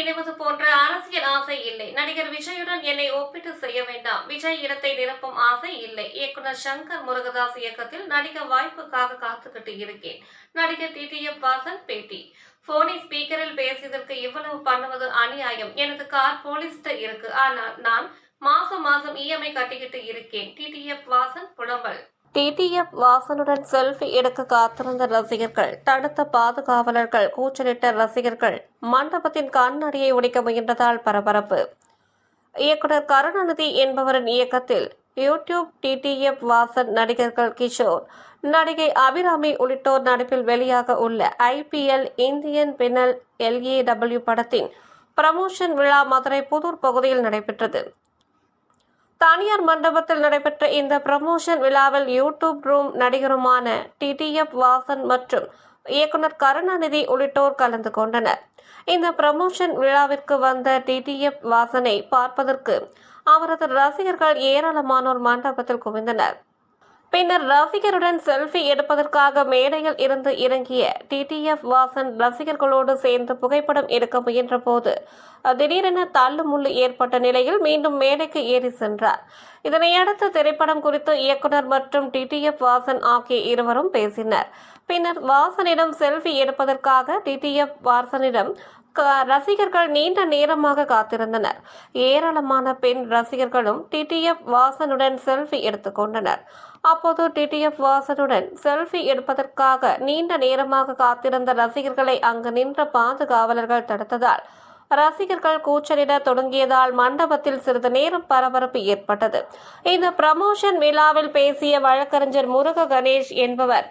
இணைவது போன்ற அரசியல் ஆசை இல்லை. நடிகர் விஜயுடன் என்னை ஒப்பிட்டு செய்ய வேண்டாம். விஜய் இடத்தை நிரப்பும் ஆசை இல்லை. இயக்குனர் சங்கர் முருகதாஸ் இயக்கத்தில் நடிக்க வாய்ப்புக்காக காத்துக்கிட்டு இருக்கேன். நடிகர் டிடிஎஃப் வாசன் பேட்டி. போனி ஸ்பீக்கரில் பேசியதற்கு இவ்வளவு பண்ணுவது அநியாயம். எனது கார் போலீஸ்ட இருக்கு. ஆனால் நான் மாசம் இஎம்ஐ கட்டிக்கிட்டு இருக்கேன். டிடிஎஃப் வாசன் புலம்பல். டிடிஎஃப் வாசனுடன் செல்ஃபி எடுக்க காத்திருந்த ரசிகர்கள், தடுத்த பாதுகாவலர்கள், கூச்சலிட்ட ரசிகர்கள், மண்டபத்தின் கண்ணாடியை உடைக்க முயன்றதால் பரபரப்பு. இயக்குனர் கருணாநிதி என்பவரின் இயக்கத்தில் யூடியூப் டிடிஎஃப் வாசன், நடிகர்கள் கிஷோர், நடிகை அபிராமி உள்ளிட்டோர் நடிப்பில் வெளியாக உள்ள IPL இந்தியன் பின்னல் LAW படத்தின் ப்ரமோஷன் விழா மதுரை புதூர் பகுதியில் நடைபெற்றது. தனியார் மண்டபத்தில் நடைபெற்ற இந்த ப்ரமோஷன் விழாவில் யூடியூப் ரூம் நடிகருமான டிடிஎஃப் வாசன் மற்றும் இயக்குனர் கருணாநிதி உள்ளிட்டோர் கலந்து கொண்டனர். இந்த ப்ரமோஷன் விழாவிற்கு வந்த டிடிஎஃப் வாசனை பார்ப்பதற்கு அவரது ரசிகர்கள் ஏராளமானோர் மண்டபத்தில் குவிந்தனர். பின்னர் ரசிகருடன் செல்ஃபி எடுப்பதற்காக மேடையில் இருந்து இறங்கிய டிடிஎஃப் வாசன் ரசிகர்களோடு சேர்ந்து புகைப்படம் எடுக்க முயன்ற போது திடீரென தள்ளுமுள்ளு ஏற்பட்ட நிலையில் மீண்டும் மேடைக்கு ஏறி சென்றார். இதனையடுத்து திரைப்படம் குறித்து இயக்குனர் மற்றும் டிடிஎஃப் வாசன் ஆகிய இருவரும் பேசினர். பின்னர் வாசனிடம் செல்ஃபி எடுப்பதற்காக டிடிஎஃப் வாசனிடம் ரசிகர்கள் நீண்ட நேரமாக காத்திருந்தனர். ஏராளமான பெண் ரசிகர்களும் டிடிஎஃப் வாசனுடன் செல்ஃபி எடுத்துக்கொண்டனர். அப்போது டிடிஎஃப் வாசனுடன் செல்ஃபி எடுப்பதற்காக நீண்ட நேரமாக காத்திருந்த ரசிகர்களை அங்கு நின்ற பாதுகாவலர்கள் தடுத்ததால் ரசிகர்கள் கூச்சலிட தொடங்கியதால் மண்டபத்தில் சிறிது நேரம் பரபரப்பு ஏற்பட்டது. இந்த ப்ரமோஷன் விழாவில் பேசிய வழக்கறிஞர் முருக கணேஷ் என்பவர்,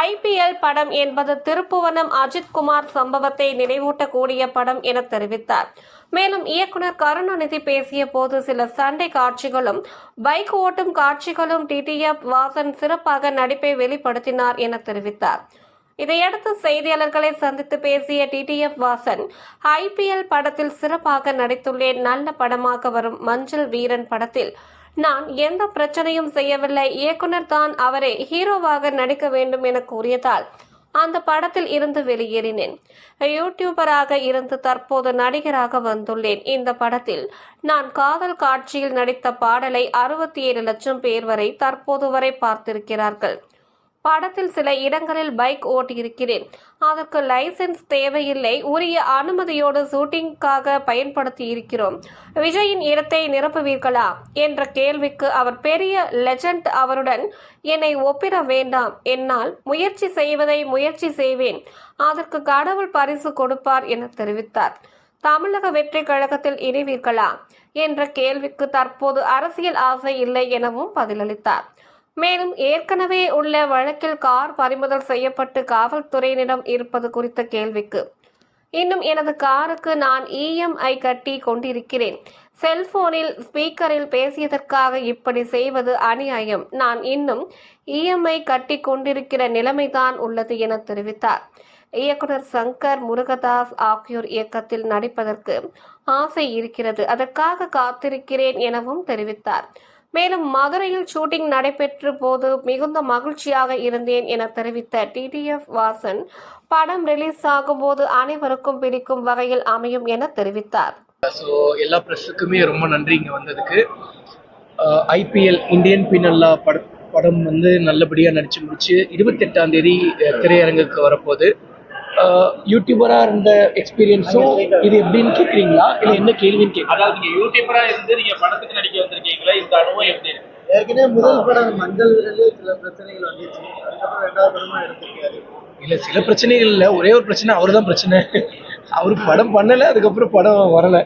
IPL படம் என்பது திருப்புவனம் அஜித்குமார் சம்பவத்தை நினைவூட்டக்கூடிய படம் என தெரிவித்தார். மேலும் இயக்குனர் கருணாநிதி பேசிய போது சில சண்டை காட்சிகளும் பைக் ஓட்டும் காட்சிகளும் டிடிஎஃப் வாசன் சிறப்பாக நடிப்பை வெளிப்படுத்தினார் என தெரிவித்தார். இதையடுத்து செய்தியாளர்களை சந்தித்து பேசிய டிடிஎஃப் வாசன், IPL படத்தில் சிறப்பாக நடித்துள்ளேன். நல்ல படமாக வரும் மஞ்சள் வீரன் படத்தில் நான் எந்த பிரச்சனையும் செய்யவில்லை. இயக்குனர் தான் அவரை ஹீரோவாக நடிக்க வேண்டும் என கூறியதால் அந்த படத்தில் இருந்து வெளியேறினேன். யூடியூபராக இருந்து தற்போது நடிகராக வந்துள்ளேன். இந்த படத்தில் நான் காதல் காட்சியில் நடித்த பாடலை 67 லட்சம் பேர் வரை தற்போது வரை பார்த்திருக்கிறார்கள். படத்தில் சில இடங்களில் பைக் ஓட்டியிருக்கிறேன். அதற்கு லைசென்ஸ் தேவையில்லை. உரிய அனுமதியோடு ஷூட்டிங்காக பயன்படுத்தி இருக்கிறோம். விஜயின் இடத்தை நிரப்புவீர்களா என்ற கேள்விக்கு அவர், பெரிய லெஜண்ட், அவருடன் என்னை ஒப்பிட வேண்டாம். என்னால் முயற்சி செய்வதை முயற்சி செய்வேன். அதற்கு கடவுள் பரிசு கொடுப்பார் என தெரிவித்தார். தமிழக வெற்றி கழகத்தில் இணைவீர்களா என்ற கேள்விக்கு தற்போது அரசியல் ஆசை இல்லை எனவும் பதிலளித்தார். மேலும் ஏற்கனவே உள்ள வழக்கில் கார் பறிமுதல் செய்யப்பட்டு காவல்துறையினரிடம் இருப்பது குறித்த கேள்விக்கு, இன்னும் எனது காருக்கு நான் EMI கட்டி கொண்டிருக்கிறேன். செல்போனில் ஸ்பீக்கரில் பேசியதற்காக இப்படி செய்வது அநியாயம். நான் இன்னும் EMI கட்டி கொண்டிருக்கிற நிலைமைதான் உள்ளது என தெரிவித்தார். இயக்குனர் சங்கர் முருகதாஸ் ஆகியோர் இயக்கத்தில் நடிப்பதற்கு ஆசை இருக்கிறது. அதற்காக காத்திருக்கிறேன் எனவும் தெரிவித்தார். மேலும் மதுரையில் ஷூட்டிங் நடைபெற்ற போது மிகுந்த மகிழ்ச்சியாக இருந்தேன் என தெரிவித்த டிடிஎஃப் வாசன், படம் ரிலீஸ் ஆகும் போது அனைவருக்கும் பிடிக்கும் வகையில் அமையும் என தெரிவித்தார். எல்லா பிரஸுக்குமே ரொம்ப நன்றி இங்க வந்ததுக்கு. IPL இந்தியன் பின்னல் படம் நல்லபடியா நடிச்சு முடிச்சு 28ஆம் தேதி திரையரங்குக்கு வரப்போகுது. யூடியூபரா இருந்த எக்ஸ்பீரியன்ஸும் இது எப்படின்னு கேட்குறீங்களா, இல்லை என்ன கேள்வின்னு கேட்குறீங்க? அதாவது நீங்க யூடியூபரா இருந்து நீங்க படத்துக்கு நடிக்க வந்திருக்கீங்களா, இந்த அனுபவம் எப்படி? ஏற்கனவே முதல் படம் மஞ்சள் சில பிரச்சனைகள் வந்துச்சு, அதுக்கப்புறம் 2வது படமா எடுத்திருக்காரு. இல்லை, சில பிரச்சனைகள் இல்லை, ஒரே ஒரு பிரச்சனை, அவர் தான் பிரச்சனை. அவரு படம் பண்ணலை, அதுக்கப்புறம் படம் வரலை,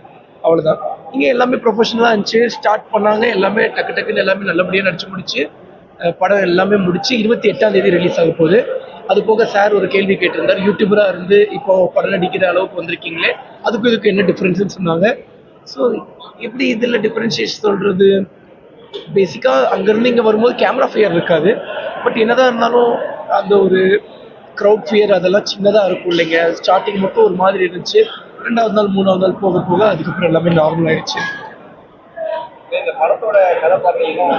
அவ்வளோதான். இங்கே எல்லாமே ப்ரொஃபஷனலாக இருந்துச்சு. ஸ்டார்ட் பண்ணாங்க, எல்லாமே டக்குன்னு எல்லாமே நல்லபடியாக நடிச்சு முடிச்சு படம் எல்லாமே முடிச்சு 28ஆம் தேதி ரிலீஸ் ஆக போகுது. அது போக சார் ஒரு கேள்வி கேட்டிருந்தார், யூடியூபராக இருந்து இப்போ படம் நடிக்கிற அளவுக்கு வந்திருக்கீங்களே, அதுக்கும் இதுக்கு என்ன டிஃப்ரென்ஸ்ன்னு சொன்னாங்க. ஸோ எப்படி இதில் டிஃப்ரென்ஷியேட் சொல்கிறது, பேசிக்காக அங்கேருந்து இங்கே வரும்போது கேமரா ஃபியர் இருக்காது. பட் என்னதான் இருந்தாலும் அந்த ஒரு க்ரௌட் ஃபியர் அதெல்லாம் சின்னதாக இருக்கும் இல்லைங்க. ஸ்டார்டிங் மட்டும் ஒரு மாதிரி இருந்துச்சு. 2வது நாள் 3வது நாள் போக போக அதுக்கப்புறம் எல்லாமே நார்மல் ஆயிடுச்சு. இந்த படத்தோட கதை பார்த்தீங்கன்னா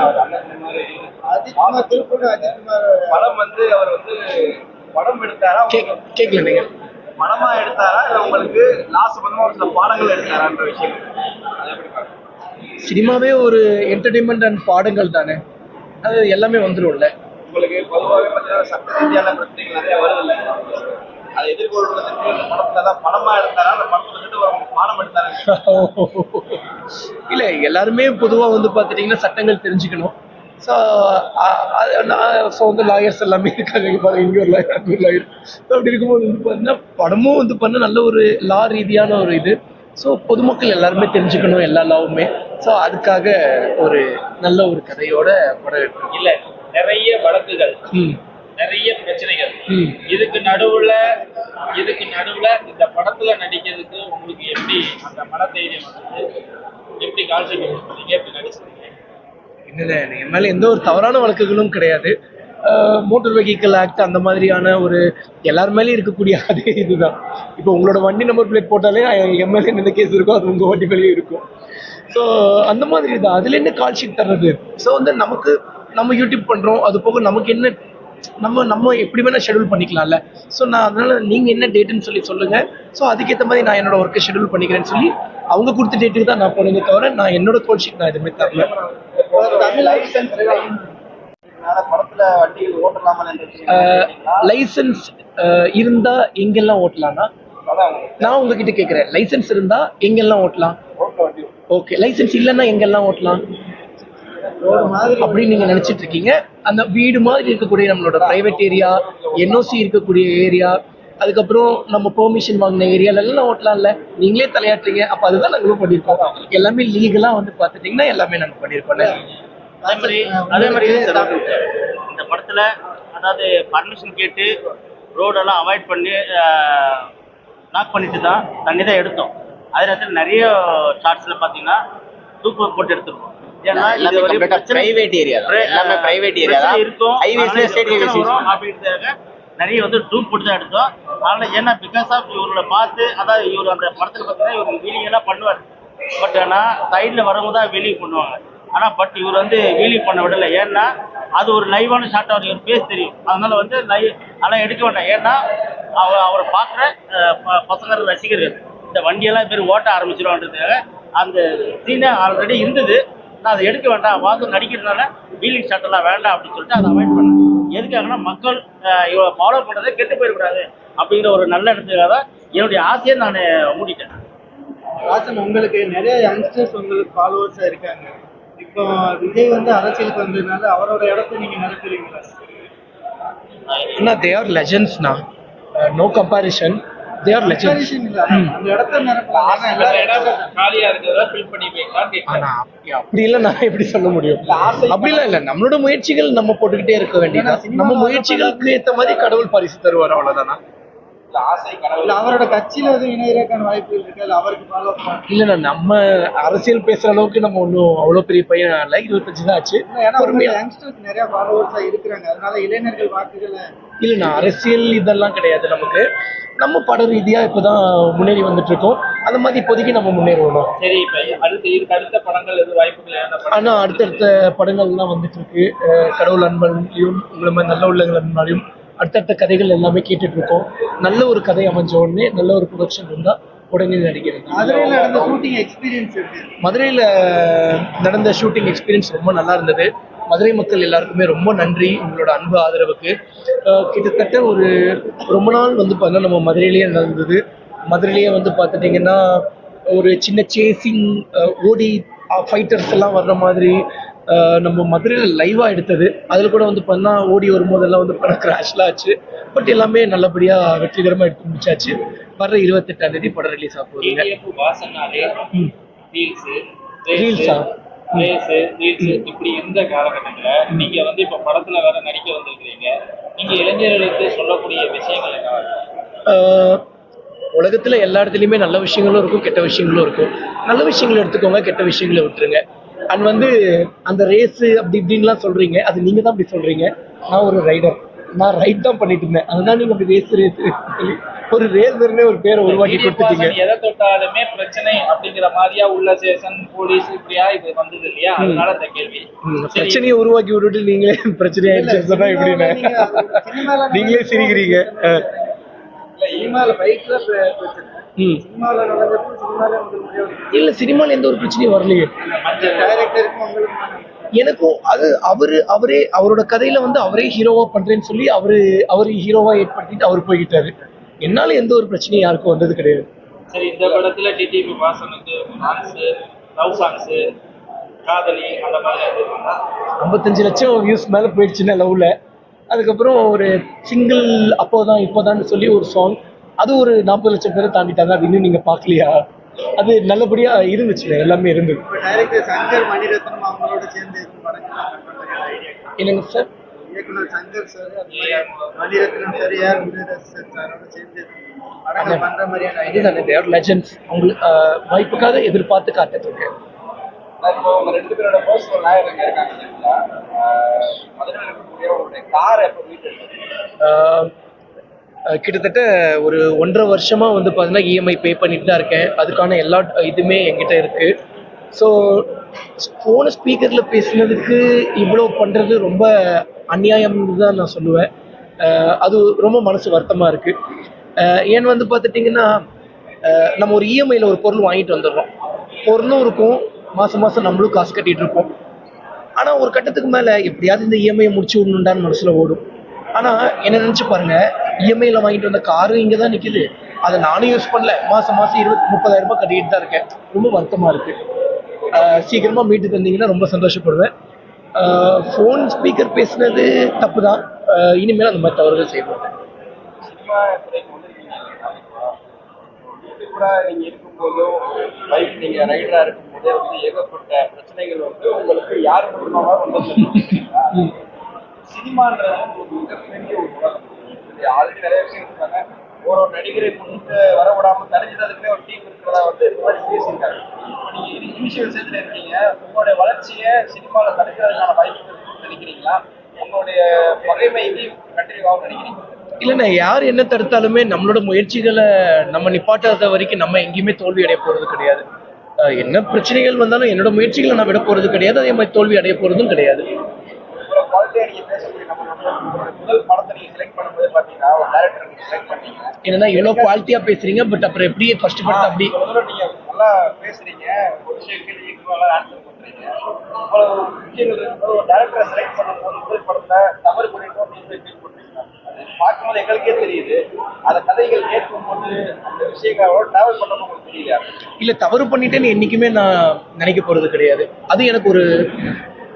படம் அவர் படம் எடுத்தாரா? கேட்கல நீங்க. படமா எடுத்தாரா இல்ல உங்களுக்கு லாஸ்ட் படமா ஒரு சில பாடங்கள் எடுத்தாரான்ற விஷயம் அதை எப்படி பார்க்கணும்? சினிமாவே ஒரு என்டர்டைன்மெண்ட் அண்ட் பாடங்கள் தானே, அது எல்லாமே வந்துடும்ல. உங்களுக்கு பொதுவாகவே பார்த்தீங்கன்னா சட்ட ரீதியான பிரச்சனைகள் நிறைய வருது இல்லை, அதை எதிர்கொள்றதுக்கு இந்த படத்துல தான் படமா எடுத்தாரா அந்த படத்துல இருந்து ஒரு பாடம் எடுத்தாரு? இல்லை, எல்லாருமே பொதுவாக வந்து பார்த்துட்டிங்கன்னா சட்டங்கள் தெரிஞ்சுக்கணும். ஸோ வந்து லாயர்ஸ் எல்லாமே இருக்காங்க. இங்கே பாருங்க, இங்கே ஒரு லாயர், அங்கே ஒரு லாயர். ஸோ அப்படி இருக்கும்போது வந்து பார்த்தீங்கன்னா படமும் வந்து பண்ண நல்ல ஒரு லா ரீதியான ஒரு இது. ஸோ பொதுமக்கள் எல்லாருமே தெரிஞ்சுக்கணும் எல்லா லாவுமே. ஸோ அதுக்காக ஒரு நல்ல ஒரு கதையோட படம் எடுக்கணும். இல்ல நிறைய வழக்குகள், நிறைய பிரச்சனைகள், இதுக்கு நடுவுல இந்த படத்துல நடிக்கிறதுக்கு உங்களுக்கு எப்படி அந்த மனதைரியம் வந்து எப்படி கால்ஷீட் பண்ணீங்க, எப்படி நடிச்சீங்க? இல்லை, என் மேலே எந்த ஒரு தவறான வழக்குகளும் கிடையாது. மோட்டார் வெஹிக்கிள் ஆக்ட் அந்த மாதிரியான ஒரு எல்லார் மேலேயும் இருக்கக்கூடிய அதே இதுதான். இப்போ உங்களோட வண்டி நம்பர் பிளேட் போட்டாலே எம்எல்ஏ என்ன கேஸ் இருக்கும், அது உங்கள் வண்டி மேலேயும் இருக்கும். ஸோ அந்த மாதிரி தான் அதில் என்ன கால் ஷீட் தர்றது. ஸோ வந்து நம்ம யூடியூப் பண்ணுறோம், அது போக நமக்கு என்ன நம்ம எப்படி வேணால் ஷெடியூல் பண்ணிக்கலாம்ல. ஸோ நான் அதனால் நீங்கள் என்ன டேட்டுன்னு சொல்லுங்கள். ஸோ அதுக்கேற்ற மாதிரி நான் என்னோட ஒர்க்கை ஷெடியூல் பண்ணிக்கிறேன்னு சொல்லி அவங்க கொடுத்த டேட்டுக்கு தான் நான் போனேனே தவிர நான் என்னோட கால் ஷீட் நான் எதுவுமே தரல. படத்துல வண்டிகள் ஓட்டலாமல் லைசன்ஸ் இருந்தா எங்கெல்லாம் ஓட்டலாம்னா, நான் உங்ககிட்ட கேட்குறேன், லைசன்ஸ் இருந்தா எங்கெல்லாம் ஓட்டலாம்? ஓகே, லைசன்ஸ் இல்லைன்னா எங்கெல்லாம் ஓட்டலாம் அப்படின்னு நீங்க நினைச்சிட்டு இருக்கீங்க. அந்த வீடு மாதிரி இருக்கக்கூடிய நம்மளோட பிரைவேட் ஏரியா, என்ஓசி இருக்கக்கூடிய ஏரியா, அதுக்கப்புறம் நம்ம பெர்மிஷன் வாங்கின ஏரியால எல்லாம் ஓட்டலாம்ல. நீங்களே தலையாட்டுறீங்க. அப்ப அதுதான் நாங்களும் பண்ணியிருக்கோம். எல்லாமே லீகலா வந்து பார்த்துட்டீங்கன்னா எல்லாமே நாங்கள் பண்ணியிருக்கோம்ல. அதே மாதிரி இந்த படத்துல அதாவது பர்மிஷன் கேட்டு ரோடெல்லாம் அவாய்ட் பண்ணி லாக் பண்ணிட்டு தான் தண்ணி தான் எடுத்தோம். அதே நேரத்தில் நிறைய ஷார்ட்ஸ்ல பார்த்தீங்கன்னா தூக்கு போட்டு எடுத்துருக்கோம். ஏன்னா இது பிரைவேட் ஏரியா இருக்கும் அப்படின்றதுக்காக நிறைய வந்து டூப் போட்டு தான் எடுத்தோம். அதனால ஏன்னா பிகாஸ் ஆஃப் இவரோட பார்த்து, அதாவது இவர் அந்த படத்துல பார்த்தீங்கன்னா இவர் வீலிங் எல்லாம் பண்ணுவார். பட் ஆனால் சைடில் வரவங்க தான் வீலிங் பண்ணுவாங்க. ஆனால் பட் இவர் வந்து வீலிங் பண்ண விடலை. ஏன்னா அது ஒரு லைவான ஷாட், அவர் இவர் பேஸ் தெரியும். அதனால வந்து அதெல்லாம் எடுக்க வேண்டாம். ஏன்னா அவரை பார்க்குற பசங்க ரசிகர்கள் இந்த வண்டியெல்லாம் பேர் ஓட்ட ஆரம்பிச்சிருவான்றதுக்காக அந்த சீனை ஆல்ரெடி இருந்தது. நான் அதை எடுக்க வேண்டாம், வாசம் நடிக்கிறதுனால வீலிங் ஷாட் எல்லாம் வேண்டாம் அப்படின்னு சொல்லிட்டு அதை அவாய்ட் பண்ணேன். எதுக்காகனா மக்கள் இவ்வளோ ஃபாலோ பண்ணுறதை கெட்டு போயிடக்கூடாது அப்படிங்கிற ஒரு நல்ல இடத்துக்காக தான் என்னுடைய ஆசையை நான் மூடிட்டேன். வாசன், உங்களுக்கு நிறைய யங்ஸ்டர்ஸ் உங்களுக்கு ஃபாலோவர்ஸா இருக்காங்க. இப்போ விஜய் வந்து அரசியலுக்கு வந்ததுனால அவரோட இடத்த நீங்க நினைக்கிறீங்களா? they are legends now, no comparison, they are legends. அந்த இடத்த காலியா இருக்கிறதா ஃபில் பண்ணி வைக்கலாம்னு கேட்கிறேன். ஆனா அப்படி இல்லை, நான் எப்படி சொல்ல முடியும்? அப்படிலாம் இல்லை, நம்மளோட முயற்சிகள் நம்ம போட்டுக்கிட்டே இருக்க வேண்டியதான். நம்ம முயற்சிகளுக்கு ஏற்ற மாதிரி கடவுள் பரிசு தருவார், அவ்வளவுதானா? ஆசை கனவு அவரோட கட்சியில எதுவும் இணையறதுக்கான வாய்ப்புகள் இருக்கு, இல்ல அவருக்கு ஃபாலோ பண்ண? இல்லைண்ணா, நம்ம அரசியல் பேசுற அளவுக்கு நம்ம ஒன்றும் அவ்வளோ பெரிய பையன் இல்லை. 25 தான் ஆச்சு. ஏன்னா யங்ஸ்டர்ஸ் நிறைய ஃபாலோவர்ஸா இருக்கிறாங்க, அதனால இளைஞர்கள் வாக்குகளை. இல்லைண்ணா, அரசியல் இதெல்லாம் கிடையாது நமக்கு. நம்ம பட ரீதியா இப்போதான் முன்னேறி வந்துட்டு இருக்கோம். அந்த மாதிரி இப்போதைக்கு நம்ம முன்னேறணும். சரி, இப்ப அடுத்த படங்கள் எது வாய்ப்புகள்? ஆனா அடுத்தடுத்த படங்கள்லாம் வந்துட்டு இருக்கு. கடவுள் அன்பனையும் உங்களை மாதிரி நல்ல உள்ளங்கள் அன்பனாலையும் அடுத்தடுத்த கதைகள் எல்லாமே கேட்டுட்டு இருக்கோம். நல்ல ஒரு கதை அமைஞ்ச உடனே நல்ல ஒரு ப்ரொடக்ஷன் இருந்தா உடனே நடிக்கிறது. மதுரையில் நடந்த ஷூட்டிங் எக்ஸ்பீரியன்ஸ் இருக்கு. மதுரையில் நடந்த ஷூட்டிங் எக்ஸ்பீரியன்ஸ் ரொம்ப நல்லா இருந்தது. மதுரை மக்கள் எல்லாருக்குமே ரொம்ப நன்றி உங்களோட அன்பு ஆதரவுக்கு. கிட்டத்தட்ட ரொம்ப நாள் வந்து பார்த்தீங்கன்னா நம்ம மதுரையிலேயே நடந்தது. மதுரையிலேயே வந்து பார்த்துட்டிங்கன்னா ஒரு சின்ன சேசிங் ஓடி ஃபைட்டர்ஸ் எல்லாம் வர்ற மாதிரி நம்ம மதுரையில் லைவாக எடுத்தது. அதில் கூட வந்து பார்த்தீங்கன்னா ஓடி வரும்போதெல்லாம் வந்து படம் கிராஷ்லாம் ஆச்சு. பட் எல்லாமே நல்லபடியாக வெற்றிகரமாக எடுத்து முடிச்சாச்சு. வர்ற 28ஆம் தேதி படம் ரிலீஸ் ஆக போகுதுங்க. இப்படி இருந்த காலகட்டத்துல நீங்க வந்து இப்ப படத்துல வேற நடிக்க வந்திருக்கிறீங்க. நீங்க இளைஞர்களுக்கு சொல்லக்கூடிய விஷயங்கள் என்ன? உலகத்துல எல்லா இடத்துலையுமே நல்ல விஷயங்களும் இருக்கும், கெட்ட விஷயங்களும் இருக்கும். நல்ல விஷயங்களை எடுத்துக்கோங்க, கெட்ட விஷயங்களை விட்டுருங்க. அண்ட் வந்து அந்த ரேஸு அப்படி இப்படின்லாம் சொல்றீங்க, அது நீங்க தான் அப்படி சொல்றீங்க. நான் ஒரு ரைடர், நான் ரைட் தான் பண்ணிட்டு இருந்தேன். அதுதான் நீங்க அப்படி ரேஸ் சொல்லி ஒரு ரேசர்னே ஒரு பேரை உருவாக்கி கொடுத்துட்டீங்க. எதை தொட்டாலுமே பிரச்சனை அப்படிங்கிற மாதிரியா உள்ள ஸ்டேஷன் போலீஸ் இப்படியா இது வந்தது இல்லையா? அதனால இந்த கேள்வி. பிரச்சனையை உருவாக்கி விட்டுட்டு நீங்களே பிரச்சனை ஆயிடுச்சு சொன்னா எப்படின்னு நீங்களே சிரிக்கிறீங்க. இல்ல சினிமால ஃபைட்ல பிரச்சனை, ம் சினிமால நடந்தது சினிமால முதல் முறையா இல்லை சினிமாவில் எந்த ஒரு பிரச்சனையும் வரலையே. மற்ற டைரக்டருக்கும் உங்களுக்கு எனக்கும் அது அவரே அவரோட கதையில வந்து அவரே ஹீரோவா பண்றேன்னு சொல்லி அவரு ஹீரோவா ஏற்படுத்திட்டு அவர் போய்கிட்டாரு. என்னால எந்த ஒரு பிரச்சனையும் யாருக்கும் வந்தது கிடையாது. சரி, இந்த படத்துல டிடிபி வாசனுக்கு டான்ஸ், லவ் சாங்ஸ், காதலி அந்த மாதிரி இருக்குங்களா? 55 லட்சம் வியூஸ் மேல போயிடுச்சுன்னா லவ்ல. அதுக்கப்புறம் ஒரு சிங்கிள் இப்போதான் சொல்லி ஒரு சாங், அது ஒரு 40 லட்சம் பேரை தாண்டிட்டாங்க. அது இன்னும் நீங்க பார்க்கலையா? அது நல்லபடியா இருந்துச்சு, எல்லாமே இருந்தது. இப்போ டைரக்டர் சங்கர் மணிரத்னம் அவங்களோட சேர்ந்து இருக்கும் படங்கள் பண்ற ஐடியா? என்னங்க சார்? இயக்குனர் Shankar sir Maniratnam sir AR Murugadoss சாரோட சேர்ந்து படங்கள் பண்ற மாதிரியான ஐடியா? இதுதானே தேர் லெஜெண்ட்ஸ். அவங்களுக்கு வாய்ப்புக்காக எதிர்பார்த்து காத்துட்டு இருக்கேன். இப்போ உங்க 2 பேரோட பர்சனல் லாயர் எங்க இருக்காங்க இல்லைங்களா? மதுரையில் இருக்கக்கூடிய உங்களுடைய கார் எப்போ வீட்டு கிட்டத்தட்ட ஒரு 1.5 வருஷமா வந்து பார்த்தீங்கன்னா இஎம்ஐ பே பண்ணிட்டு தான் இருக்கேன். அதுக்கான எல்லா இதுவுமே என்கிட்ட இருக்கு. ஸோ ஃபோனை ஸ்பீக்கரில் பேசுனதுக்கு இவ்வளோ பண்ணுறது ரொம்ப அநியாயம்னு தான் நான் சொல்லுவேன். அது ரொம்ப மனசு வருத்தமாக இருக்குது. ஏன்னு வந்து பார்த்துட்டிங்கன்னா நம்ம ஒரு இஎம்ஐயில் ஒரு பொருள் வாங்கிட்டு வந்துடுறோம். பொருளும் இருக்கும், மாதம் மாதம் நம்மளும் காசு கட்டிகிட்டு இருப்போம். ஆனால் ஒரு கட்டத்துக்கு மேலே எப்படியாவது இந்த இஎம்ஐயை முடிச்சு விடணுண்டான்னு மனசில் ஓடும். ஆனால் என்ன நினச்சி பாருங்கள், இஎம்ஐயில் வாங்கிட்டு வந்த காரும் இங்கே தான் நிற்கிது, அதை நானும் யூஸ் பண்ணல, மாதம் 30,000 ரூபாய் கட்டிக்கிட்டு தான் இருக்கேன். ரொம்ப வருத்தமாக இருக்குது. சீக்கிரமாக மீட்டு தந்தீங்கன்னா ரொம்ப சந்தோஷப்படுவேன். ஃபோன் ஸ்பீக்கர் பேசுனது தப்பு தான். இனிமேல் அந்த மாதிரி தவறுகள் செய்வோம். சினிமா துறைக்கு வந்திருக்கீங்க இல்லைங்களா? கூட நீங்க இருக்கும்போதும் பைக் நீங்க ரைடரா இருக்கும்போதே வந்து ஏகப்பட்ட பிரச்சனைகள் வந்து உங்களுக்கு யார் மூலமாக வந்தது சினிமான்றது ஒரு மிகப்பெரிய ஒரு உலகம். ஆல்ரெடி நிறைய விஷயம் இருக்காங்க. ஒரு நடிகரை முன்னுக்கு வர விடாம தடுக்கிறதுக்குமே ஒரு டீம் இருக்கிறதா வந்து இந்த மாதிரி பேசியிருக்காங்க. இப்போ நீங்க இனிஷியல் ஸ்டேஜ்ல இருக்கீங்க, உங்களுடைய வளர்ச்சியை சினிமாவில் தடுக்கிறதுக்கான வாய்ப்பு இருக்குன்னு நினைக்கிறீங்களா? உங்களுடைய பகைமைக்கு கண்டினியூ ஆகும் நினைக்கிறீங்க? இல்லைண்ணா, யார் என்ன தடுத்தாலுமே நம்மளோட முயற்சிகளை நம்ம நிப்பாட்டாத வரைக்கும் நம்ம எங்கேயுமே தோல்வி அடைய போகிறது கிடையாது. என்ன பிரச்சனைகள் வந்தாலும் என்னோட முயற்சிகளை நான் விட போகிறது கிடையாது. அதே மாதிரி தோல்வி அடைய போகிறதும் கிடையாது. இவ்வளோ குவாலிட்டியாக நீங்கள் பேசக்கூடிய நம்ம முதல் படத்தை நீங்கள் செலக்ட் பண்ணும்போது பார்த்தீங்கன்னா ஒரு டேரக்டர் நீங்கள் செலக்ட் பண்ணீங்க. என்னன்னா இவ்வளோ குவாலிட்டியாக பேசுறீங்க, பட் அப்புறம் எப்படி ஃபர்ஸ்ட் படத்தை அப்படி நீங்கள் நல்லா பேசுறீங்க, ஒரு விஷயம் கேள்வி ஈக்குவலாக ஆன்சர் பண்ணுறீங்க. இவ்வளோ விஷயங்கள் இருக்கும்போது ஒரு டேரக்டரை செலக்ட் பண்ணும்போது முதல் படத்தில் தவறு பண்ணிட்டோம் நீங்கள் ஃபீல் பண்ணுறீங்க. பார்க்கும்போது எங்களுக்கே தெரியுது, அந்த கதைகள் கேட்கும்போது அந்த விஷயங்களோட டிராவல் பண்ணணும் உங்களுக்கு தெரியல. இல்லை, தவறு பண்ணிட்டேன்னு என்றைக்குமே நான் நினைக்க போகிறது கிடையாது. அது எனக்கு ஒரு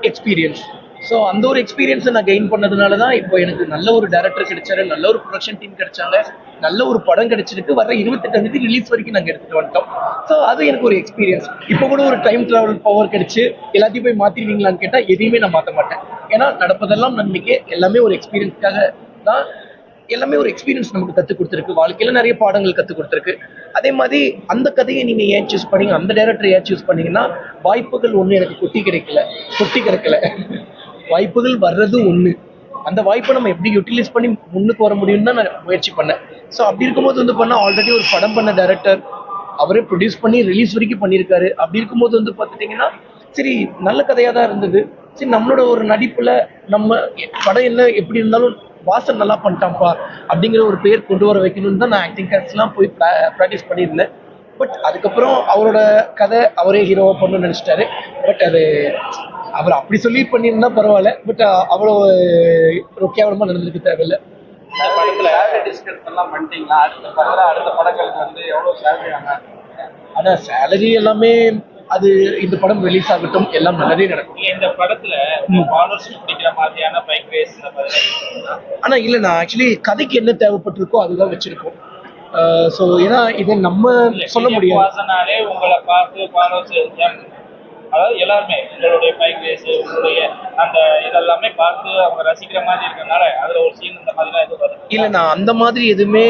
எக்ஸ்பீரியன்ஸ். ஸோ அந்த ஒரு எக்ஸ்பீரியன்ஸை நான் கெயின் பண்ணதுனால தான் இப்போ எனக்கு நல்ல ஒரு டேரக்டர் கிடைச்சாரு, நல்ல ஒரு ப்ரொடக்ஷன் டீம் கிடைச்சாங்க, நல்ல ஒரு படம் கிடைச்சிருக்கு. வர 28 ரிலீஸ் வரைக்கும் நாங்கள் எடுத்துகிட்டு வந்துட்டோம். ஸோ அது எனக்கு ஒரு எக்ஸ்பீரியன்ஸ். இப்போ கூட ஒரு டைம் ட்ராவல் பவர் கிடைச்சு எல்லாத்தையும் போய் மாற்றிடுவீங்களான்னு கேட்டால் எதையுமே நான் மாற்ற மாட்டேன். ஏன்னா நடப்பதெல்லாம் நன்மைக்கு, எல்லாமே ஒரு எக்ஸ்பீரியன்ஸ்க்காக தான். எல்லாமே ஒரு எக்ஸ்பீரியன்ஸ் நமக்கு கற்றுக் கொடுத்துருக்கு. வாழ்க்கையில் நிறைய பாடங்கள் கற்றுக் கொடுத்துருக்கு. அதே மாதிரி அந்த கதையை நீங்கள் ஏன் சூஸ் பண்ணீங்க, அந்த டேரக்டரை ஏன் சூஸ் பண்ணீங்கன்னா, வாய்ப்புகள் ஒன்று எனக்கு கொட்டி கிடக்கல. வாய்ப்புகள் வர்றது ஒன்று. அந்த வாய்ப்பை நம்ம எப்படி யூட்டிலைஸ் பண்ணி முன்னுக்கு வர முடியும்னு தான் நான் முயற்சி பண்ணேன். ஸோ அப்படி இருக்கும்போது வந்து பண்ணால் ஆல்ரெடி ஒரு படம் பண்ண டேரக்டர், அவரே ப்ரொடியூஸ் பண்ணி ரிலீஸ் வரைக்கும் பண்ணியிருக்காரு. அப்படி இருக்கும்போது வந்து பார்த்துட்டிங்கன்னா சரி, நல்ல கதையாக தான் இருந்தது. சரி, நம்மளோட ஒரு நடிப்பில் நம்ம படம் என்ன எப்படி இருந்தாலும் வாசன் நல்லா பண்ணிட்டான்ப்பா அப்படிங்கிற ஒரு பேர் கொண்டு வர வைக்கணும்னு தான் நான் ஆக்டிங் கிளாஸ்லாம் போய் ப்ராக்டிஸ் பண்ணியிருந்தேன். பட் அதுக்கப்புறம் அவரோட கதை அவரே ஹீரோவாக பண்ணணும்னு நினச்சிட்டாரு. பட் அது அவர் அப்படி சொல்லி பண்ணியிருந்தா பரவாயில்ல. பட் அவ்வளோ கேவலமாக நடந்திருக்கு தேவையில்லை. இந்த படத்தில் சேலரி டிஸ்கவுண்ட் எல்லாம் பண்ணிட்டீங்களா? அடுத்த படங்களுக்கு வந்து எவ்வளோ சேலரி ஆனாங்க? ஆனால் சேலரி எல்லாமே அது இந்த படம் ரிலீஸ் ஆகட்டும், எல்லாம் நல்லதே நடக்கும். இந்த படத்துல ஃபாலோவர்ஸ் பிடிக்கிற மாதிரியான பைக் ரேஸ் இந்த மாதிரி ஆனால் இல்லை, நான் ஆக்சுவலி கதைக்கு என்ன தேவைப்பட்டிருக்கோ அதுதான் வச்சிருக்கோம். ஸோ ஏன்னா இதை நம்ம சொல்ல முடியாது. வாசனாலே உங்களை பார்த்து ஃபாலோவர்ஸ், அதாவது எல்லாருமே உங்களுடைய பைக் ரேஸ், உங்களுடைய அந்த இதெல்லாமே பார்த்து அவங்க ரசிக்கிற மாதிரி இருக்கனால அதுல ஒரு சீன் இந்த மாதிரிலாம் எதுவும் வருது? இல்லை, நான் அந்த மாதிரி எதுவுமே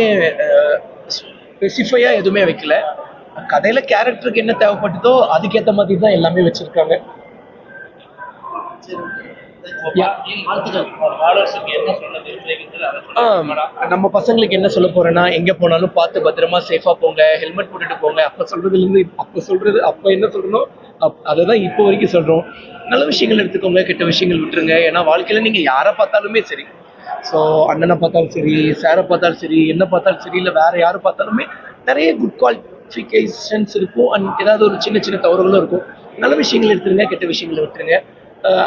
ஸ்பெசிஃபையாக எதுவுமே வைக்கல. கதையில கேரக்டருக்கு என்ன தேவைப்பட்டதோ அதுக்கேற்ற மாதிரி தான் எல்லாமே வச்சிருக்காங்க. நம்ம பசங்களுக்கு என்ன சொல்ல போறேன்னா, எங்க போனாலும் பார்த்து பத்திரமா சேஃபா போங்க, ஹெல்மெட் போட்டுட்டு போங்க. அப்ப என்ன சொல்றோம் அததான் இப்போ வரைக்கும் சொல்றோம். நல்ல விஷயங்கள் எடுத்துக்கோங்க, கெட்ட விஷயங்கள் விட்டுருங்க. ஏன்னா வாழ்க்கையில நீங்க யாரை பார்த்தாலுமே சரி, ஸோ அண்ணனை பார்த்தாலும் சரி, சாரை பார்த்தாலும் சரி, என்ன பார்த்தாலும் சரி, இல்லை வேற யாரை பார்த்தாலுமே நிறைய குட் குவாலிஃபிகேஷன்ஸ் இருக்கும். அண்ட் ஏதாவது ஒரு சின்ன சின்ன தவறுகளும் இருக்கும். நல்ல விஷயங்கள் எடுத்துருங்க, கெட்ட விஷயங்களை விட்டுருங்க.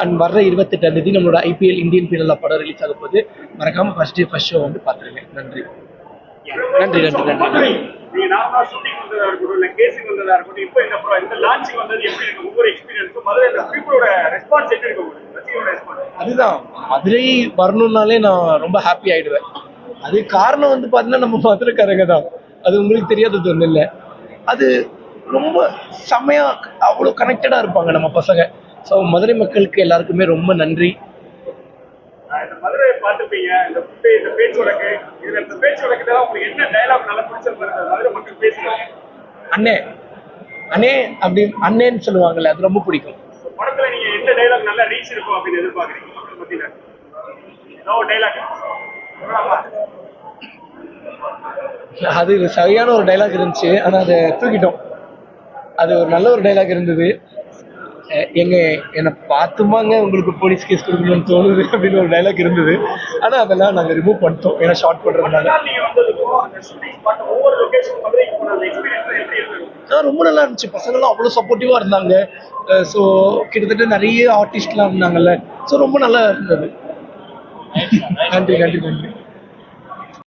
அண்ட் வர்ற 28ஆம் தேதி நம்மளோட IPL இந்தியன் பீனல் படம் ரிலீஸ் ஆக போகுது. மறக்காம ஃபர்ஸ்ட் ஷோ வந்து பார்த்துருங்க. நன்றி நன்றி நன்றி நன்றி. நீங்க நார்மலா ஷூட்டிங் வந்ததா இருக்கட்டும் இல்ல கேசிங் வந்ததா இருக்கட்டும், இப்போ இந்த லான்ச்சிங் வந்தது எப்படி இருக்கு ஒவ்வொரு எக்ஸ்பீரியன்ஸும், முதல்ல இந்த பீப்புளோட ரெஸ்பான்ஸ் எப்படி இருக்கு உங்களுக்கு, ரசிகரோட ரெஸ்பான்ஸ்? அதுதான் மதுரை வரணும்னாலே நான் ரொம்ப ஹாப்பி ஆயிடுவேன். அது காரணம் வந்து பார்த்தீங்கன்னா நம்ம மதுரைக்காரங்க தான். அது உங்களுக்கு தெரியாதது ஒன்றும் இல்லை. அது ரொம்ப செம்மையா அவ்வளோ கனெக்டடா இருப்பாங்க நம்ம பசங்க. ஸோ மதுரை மக்களுக்கு எல்லாருக்குமே ரொம்ப நன்றி. இந்த மதுரையை பார்த்துப்பீங்க, இந்த பேச்சு வழக்கு, இதுல இந்த பேச்சு வழக்குல உங்களுக்கு என்ன டயலாக் நல்லா பிடிச்சிருப்பாரு மதுரை மக்கள் பேசுறாங்க? அண்ணே அண்ணே அப்படி அண்ணேன்னு சொல்லுவாங்கல்ல, அது ரொம்ப பிடிக்கும். படத்துல நீங்க எந்த டயலாக் நல்லா ரீச் இருக்கும் அப்படின்னு எதிர்பார்க்குறீங்க மக்கள் மத்தியில? ஏதாவது டயலாக் அது சரியான ஒரு டைலாக் இருந்துச்சு, ஆனா அதை தூக்கிட்டோம். அது ஒரு நல்ல ஒரு டைலாக் இருந்தது. என்னை பார்த்துமாங்க உங்களுக்கு போலீஸ் கேஸ் கொடுக்கணும்னு தோணுது அப்படின்னு ஒரு டைலாக் இருந்தது. ஆனா அதெல்லாம் நாங்கள் ரிமூவ் பண்ணிட்டோம், ஏன்னா ஷார்ட் பண்றதுனால. ரொம்ப நல்லா இருந்துச்சு. பசங்கள்லாம் அவ்வளோ சப்போர்ட்டிவா இருந்தாங்க. ஸோ கிட்டத்தட்ட நிறைய ஆர்டிஸ்ட்லாம் இருந்தாங்கல்ல. ஸோ ரொம்ப நல்லா இருந்தது. நன்றி நன்றி நன்றி.